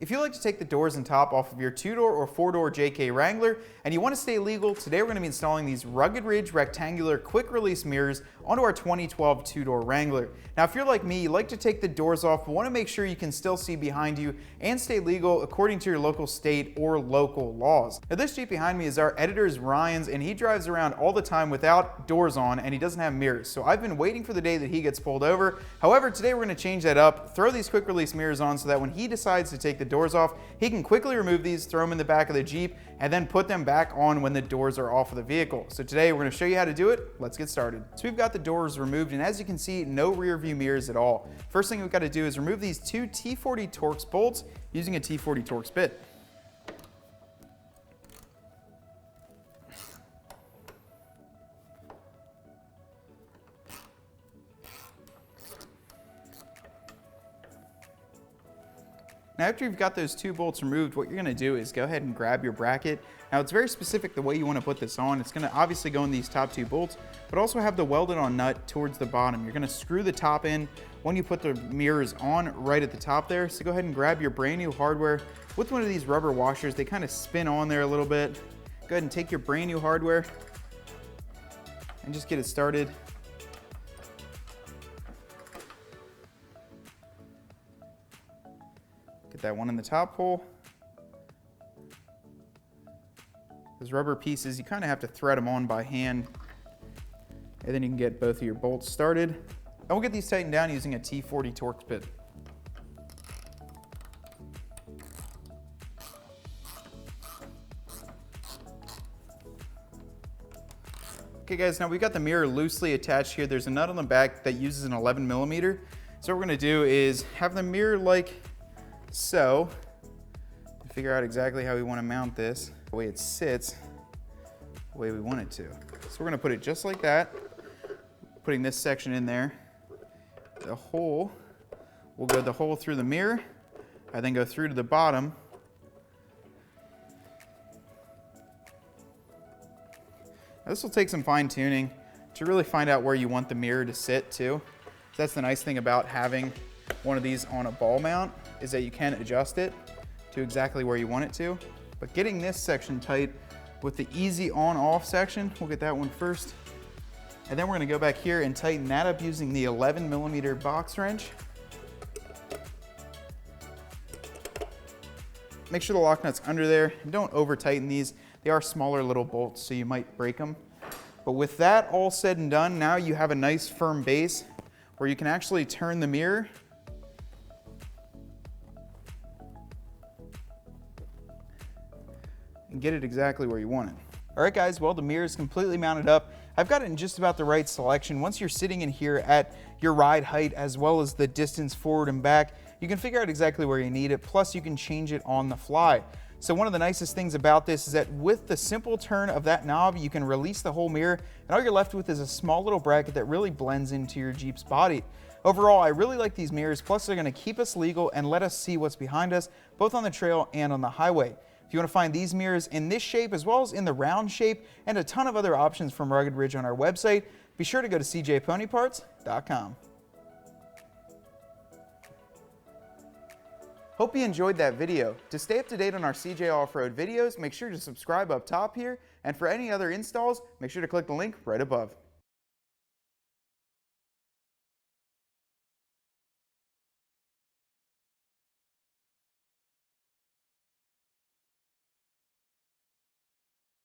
If you like to take the doors and top off of your 2-door or 4-door JK Wrangler and you want to stay legal, today we're going to be installing these Rugged Ridge rectangular quick release mirrors onto our 2012 2-door Wrangler. Now if you're like me, you like to take the doors off but want to make sure you can still see behind you and stay legal according to your local state or local laws. Now this Jeep behind me is our editor's Ryan's, and he drives around all the time without doors on and he doesn't have mirrors. So I've been waiting for the day that he gets pulled over. However, today we're going to change that up, throw these quick release mirrors on so that when he decides to take the doors off, he can quickly remove these, throw them in the back of the Jeep, and then put them back on when the doors are off of the vehicle. So today we're going to show you how to do it. Let's get started. So we've got the doors removed, and as you can see, no rear view mirrors at all. First thing we've got to do is remove these two T40 Torx bolts using a T40 Torx bit. Now after you've got those two bolts removed, what you're going to do is go ahead and grab your bracket. Now it's very specific the way you want to put this on. It's going to obviously go in these top two bolts, but also have the welded on nut towards the bottom. You're going to screw the top in when you put the mirrors on right at the top there. So go ahead and grab your brand new hardware with one of these rubber washers. They kind of spin on there a little bit. Go ahead and take your brand new hardware and just get it started. Get that one in the top hole. Those rubber pieces, you kind of have to thread them on by hand, and then you can get both of your bolts started. And we'll get these tightened down using a T40 Torx bit. Okay guys, now we've got the mirror loosely attached here. There's a nut on the back that uses an 11mm. So what we're going to do is have the mirror like so, to figure out exactly how we want to mount this, the way it sits, the way we want it to. So we're going to put it just like that, putting this section in there. The hole, we'll go the hole through the mirror, and then go through to the bottom. Now this will take some fine tuning to really find out where you want the mirror to sit too. So that's the nice thing about having one of these on a ball mount, is that you can adjust it to exactly where you want it to. But getting this section tight with the easy on-off section, we'll get that one first. And then we're gonna go back here and tighten that up using the 11mm box wrench. Make sure the lock nut's under there, and don't over tighten these. They are smaller little bolts, so you might break them. But with that all said and done, now you have a nice firm base where you can actually turn the mirror and get it exactly where you want it. All right guys, well the mirror is completely mounted up. I've got it in just about the right selection. Once you're sitting in here at your ride height as well as the distance forward and back, you can figure out exactly where you need it, plus you can change it on the fly. So one of the nicest things about this is that with the simple turn of that knob, you can release the whole mirror, and all you're left with is a small little bracket that really blends into your Jeep's body. Overall, I really like these mirrors, plus they're gonna keep us legal and let us see what's behind us, both on the trail and on the highway. If you want to find these mirrors in this shape as well as in the round shape and a ton of other options from Rugged Ridge on our website, be sure to go to cjponyparts.com. Hope you enjoyed that video. To stay up to date on our CJ Off-Road videos, make sure to subscribe up top here, and for any other installs, make sure to click the link right above.